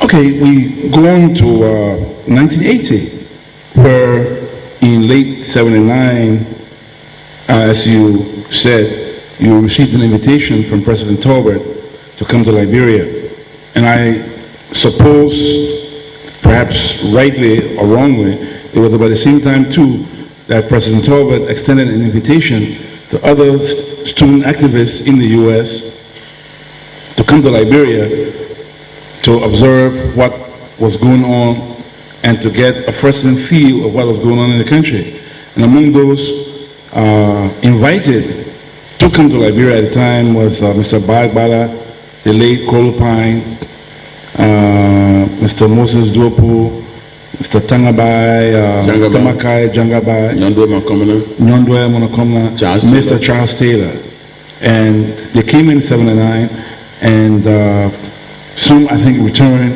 Okay, we go on to 1980, where in late 79, as you said, you received an invitation from President Tolbert to come to Liberia. And I suppose, perhaps rightly or wrongly, it was about the same time too that President Tolbert extended an invitation to other student activists in the US to come to Liberia to observe what was going on and to get a first-hand feel of what was going on in the country. And among those invited to come to Liberia at the time was Mr. Bagbala, the late Kolopine, Mr. Moses Duopu, Mr. Tangabai, Tamakai Jangabai, Nyondwe Monokomna, Mr. Charles Taylor. And they came in 79, and some, I think, returned,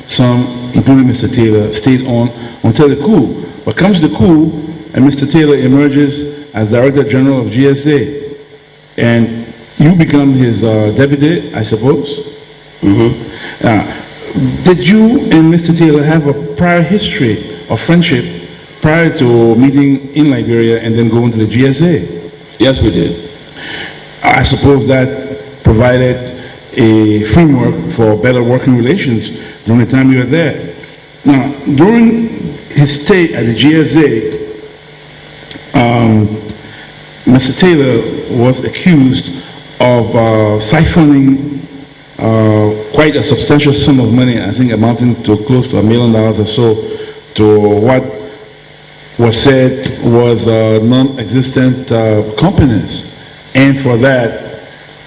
some, including Mr. Taylor, stayed on until the coup. But comes the coup, and Mr. Taylor emerges as Director General of GSA. And you become his deputy, I suppose? Did you and Mr. Taylor have a prior history of friendship prior to meeting in Liberia and then going to the GSA? Yes, we did. I suppose that provided a framework for better working relations during the time you were there. Now, during his stay at the GSA, Mr. Taylor was accused of siphoning quite a substantial sum of money, I think amounting to close to $1 million or so, to what was said was non-existent companies. And for that,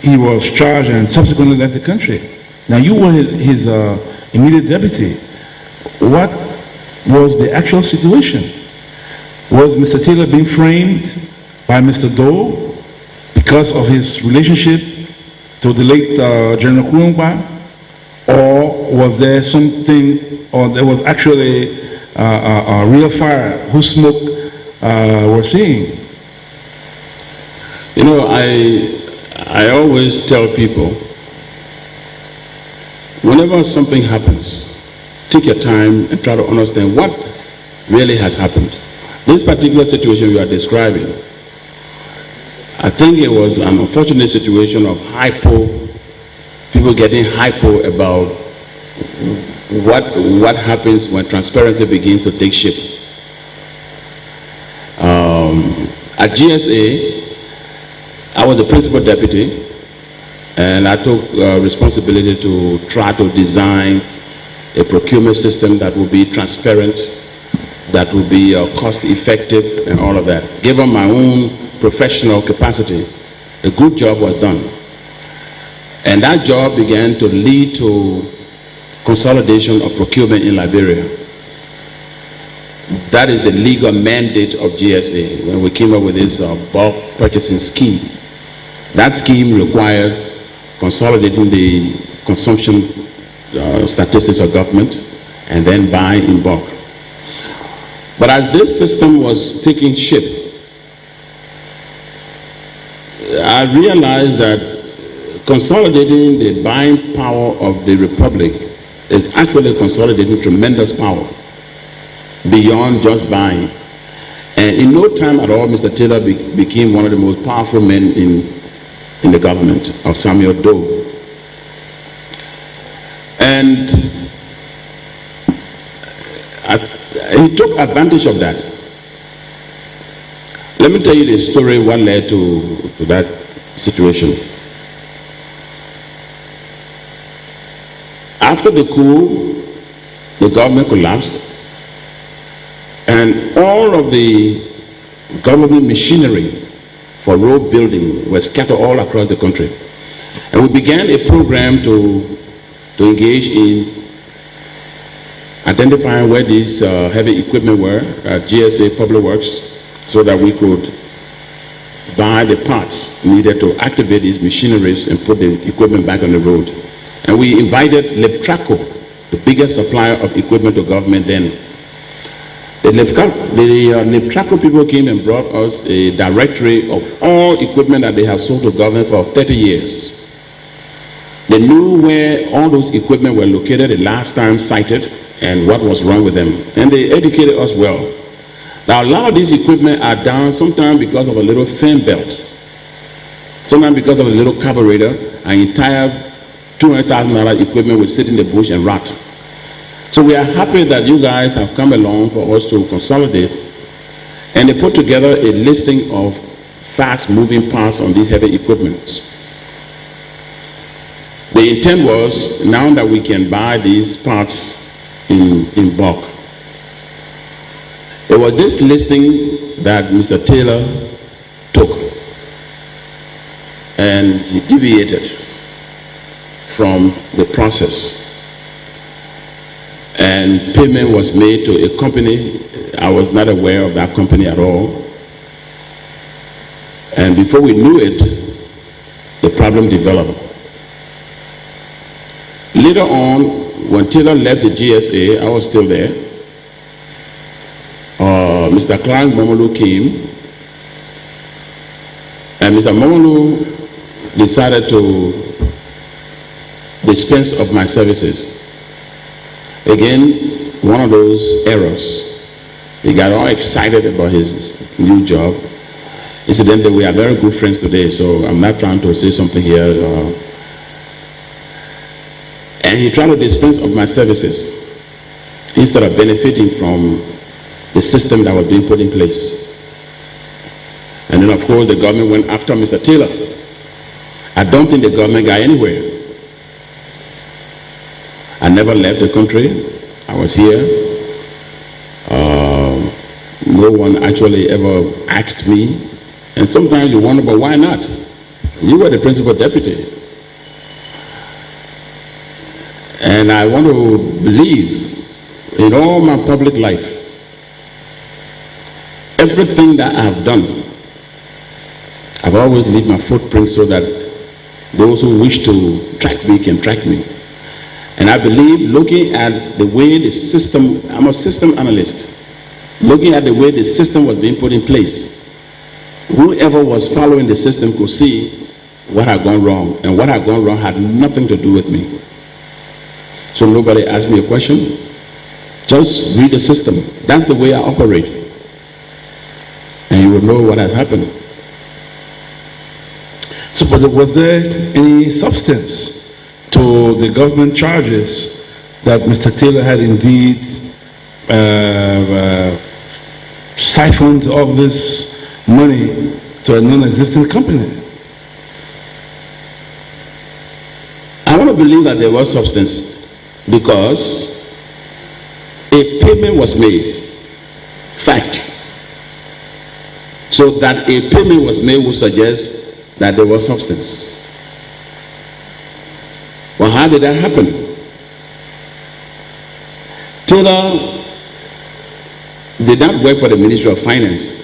he was charged and subsequently left the country. Now, you were his immediate deputy. What was the actual situation? Was Mr. Taylor being framed by Mr. Doe because of his relationship to the late General Kurungba? Or was there something, or there was actually a real fire whose smoke we're seeing? You know, I always tell people, whenever something happens, take your time and try to understand what really has happened. This particular situation you are describing, I think it was an unfortunate situation of people getting hypo about what happens when transparency begins to take shape. At GSA, I was the principal deputy, and I took responsibility to try to design a procurement system that will be transparent, that will be cost effective and all of that. Given my own professional capacity, a good job was done. And that job began to lead to consolidation of procurement in Liberia. That is the legal mandate of GSA when we came up with this bulk purchasing scheme. That scheme required consolidating the consumption statistics of government and then buying in bulk. But as this system was taking shape, I realized that consolidating the buying power of the Republic is actually consolidating tremendous power beyond just buying. And in no time at all, Mr. Taylor became one of the most powerful men in the government of Samuel Doe. And he took advantage of that. Let me tell you the story what led to that situation. After the coup, the government collapsed, and all of the government machinery for road building was scattered all across the country. And we began a program to engage in identifying where these heavy equipment were at GSA Public Works, so that we could buy the parts needed to activate these machineries and put the equipment back on the road. And we invited Libtraco, the biggest supplier of equipment to government then. The Libtraco people came and brought us a directory of all equipment that they have sold to government for 30 years. They knew where all those equipment were located the last time sighted and what was wrong with them. And they educated us well. Now, a lot of these equipment are down sometimes because of a little fan belt, sometimes because of a little carburetor. An entire $200,000 equipment will sit in the bush and rot. So we are happy that you guys have come along for us to consolidate, and they put together a listing of fast-moving parts on these heavy equipment. The intent was, now that we can buy these parts in bulk, it was this listing that Mr. Taylor took, and he deviated from the process. And payment was made to a company. I was not aware of that company at all. And before we knew it, the problem developed. Later on, when Taylor left the GSA, I was still there. Mr. Clark Momolu came, and Mr. Momolu decided to dispense of my services. Again, one of those errors. He got all excited about his new job. Incidentally, we are very good friends today, so I'm not trying to say something here. And he tried to dispense of my services instead of benefiting from the system that was being put in place. And then, of course, the government went after Mr. Taylor. I don't think the government got anywhere. I never left the country. I was here. No one actually ever asked me. And sometimes you wonder, but why not? You were the principal deputy. And I want to believe in all my public life, everything that I have done, I've always left my footprint so that those who wish to track me can track me. And I believe, looking at the way the system, I'm a system analyst, looking at the way the system was being put in place, whoever was following the system could see what had gone wrong, and what had gone wrong had nothing to do with me. So nobody asked me a question. Just read the system. That's the way I operate. And you will know what has happened. So, but was there any substance to the government charges that Mr. Taylor had indeed siphoned all this money to a non-existent company? I want to believe that there was substance, because a payment was made. Fact. So that a payment was made would suggest that there was substance. Well, how did that happen? Taylor did not work for the Ministry of Finance.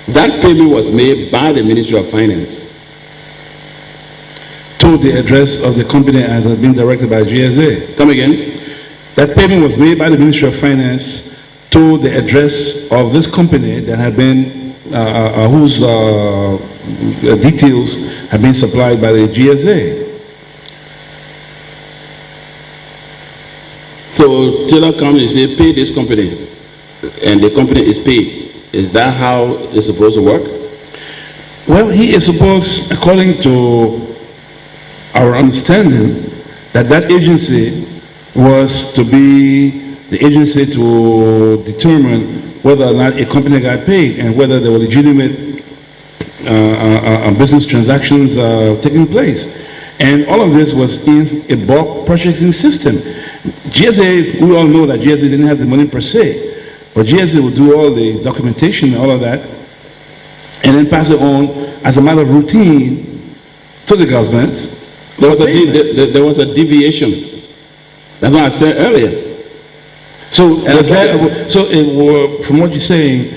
That payment was made by the Ministry of Finance to the address of the company as has been directed by GSA. Come again? That payment was made by the Ministry of Finance to the address of this company that had been, whose details have been supplied by the GSA. So Taylor comes and says, pay this company, and the company is paid. Is that how it's supposed to work? Well, he is supposed, according to our understanding, that that agency was to be the agency to determine whether or not a company got paid and whether there were legitimate business transactions taking place. And all of this was in a bulk purchasing system. GSA, we all know that GSA didn't have the money per se, but GSA would do all the documentation and all of that, and then pass it on as a matter of routine to the government. There was a deviation. That's what I said earlier. So, from what you're saying,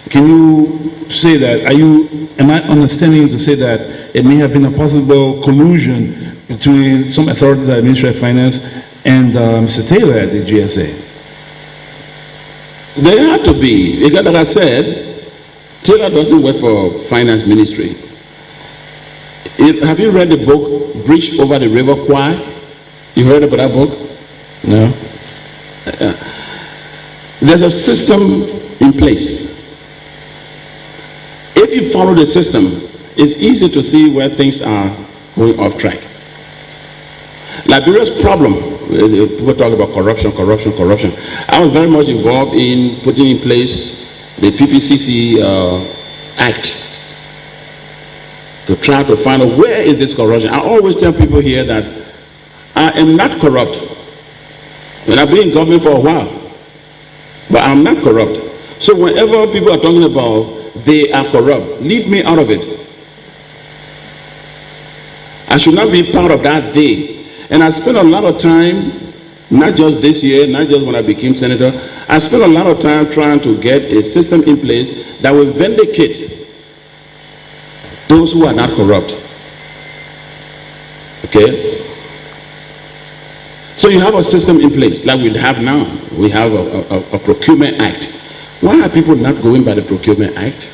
can you say that, am I understanding to say that it may have been a possible collusion between some authorities at the Ministry of Finance and Mr. Taylor at the GSA? There had to be, because like I said, Taylor doesn't work for Finance Ministry. Have you read the book bridge over the River Kwai. You heard about that book? No? There's a system in place. If you follow the system, it's easy to see where things are going off track. Liberia's problem, people talk about corruption. I was very much involved in putting in place the PPCC Act to try to find out where is this corruption. I always tell people here that I am not corrupt. And I've been in government for a while, but I'm not corrupt. So whenever people are talking about they are corrupt, leave me out of it. I should not be part of that day. And I spent a lot of time, not just this year, not just when I became senator, I spent a lot of time trying to get a system in place that will vindicate those who are not corrupt. Okay? So you have a system in place like we have now. We have a procurement act. Why are people not going by the procurement act?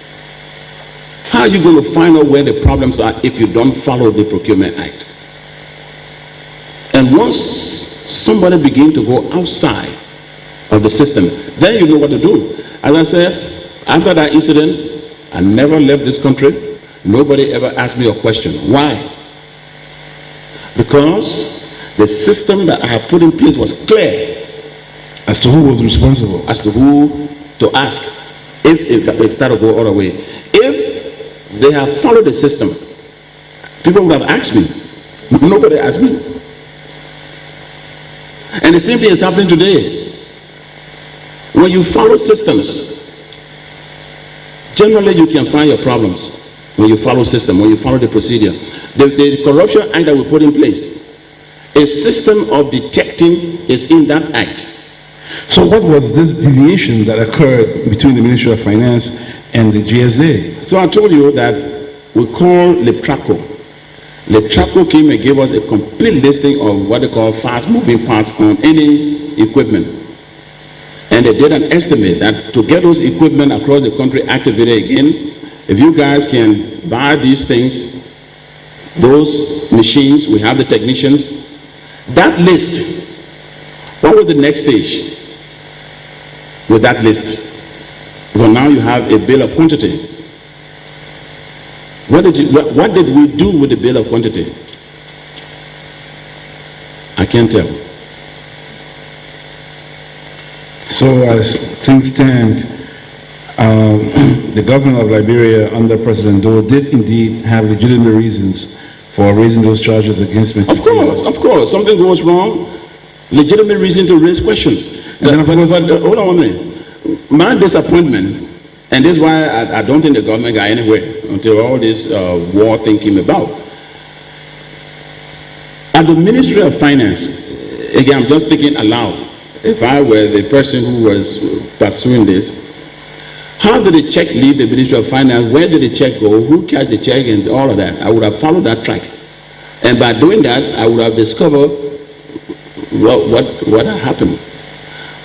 How are you going to find out where the problems are if you don't follow the procurement act? And once somebody begins to go outside of the system, then you know what to do. As I said, after that incident, I never left this country. Nobody ever asked me a question. Why? Because the system that I had put in place was clear. As to who was responsible. As to who to ask if it started to go all the way. If they have followed the system, people would have asked me. Nobody asked me. And the same thing is happening today. When you follow systems, generally you can find your problems. When you follow system, when you follow the procedure. The corruption act that we put in place, a system of detecting is in that act. So what was this deviation that occurred between the Ministry of Finance and the GSA? So I told you that we call Leptraco. Leptraco came and gave us a complete listing of what they call fast-moving parts on any equipment. And they did an estimate that to get those equipment across the country activated again, if you guys can buy these things, those machines, we have the technicians, that list, what was the next stage with that list? Because now you have a bill of quantity. What did we do with the bill of quantity? I can't tell. So as things stand, the government of Liberia under President Doe did indeed have legitimate reasons for raising those charges against Mr. Of course, something goes wrong, legitimate reason to raise questions. But hold on a minute. My disappointment, and this is why I don't think the government got anywhere until all this war thing came about. At the Ministry of Finance, again, I'm just thinking aloud, if I were the person who was pursuing this, how did the check leave the Ministry of Finance? Where did the check go? Who cashed the check and all of that? I would have followed that track. And by doing that, I would have discovered what had happened.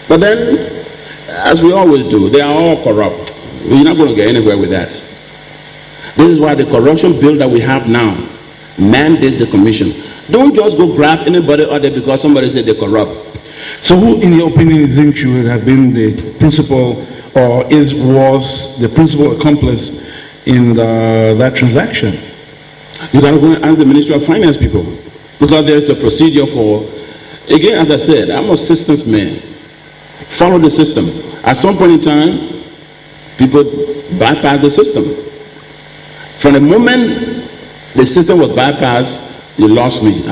But then, as we always do, they are all corrupt. We're not going to get anywhere with that. This is why the corruption bill that we have now mandates the commission. Don't just go grab anybody out there because somebody said they're corrupt. So who, in your opinion, you think should have been the principal or was the principal accomplice in that transaction? You got to go and ask the Ministry of Finance people, because there's a procedure for, again, as I said, I'm a systems man. Follow the system. At some point in time, people bypass the system. From the moment the system was bypassed, you lost me.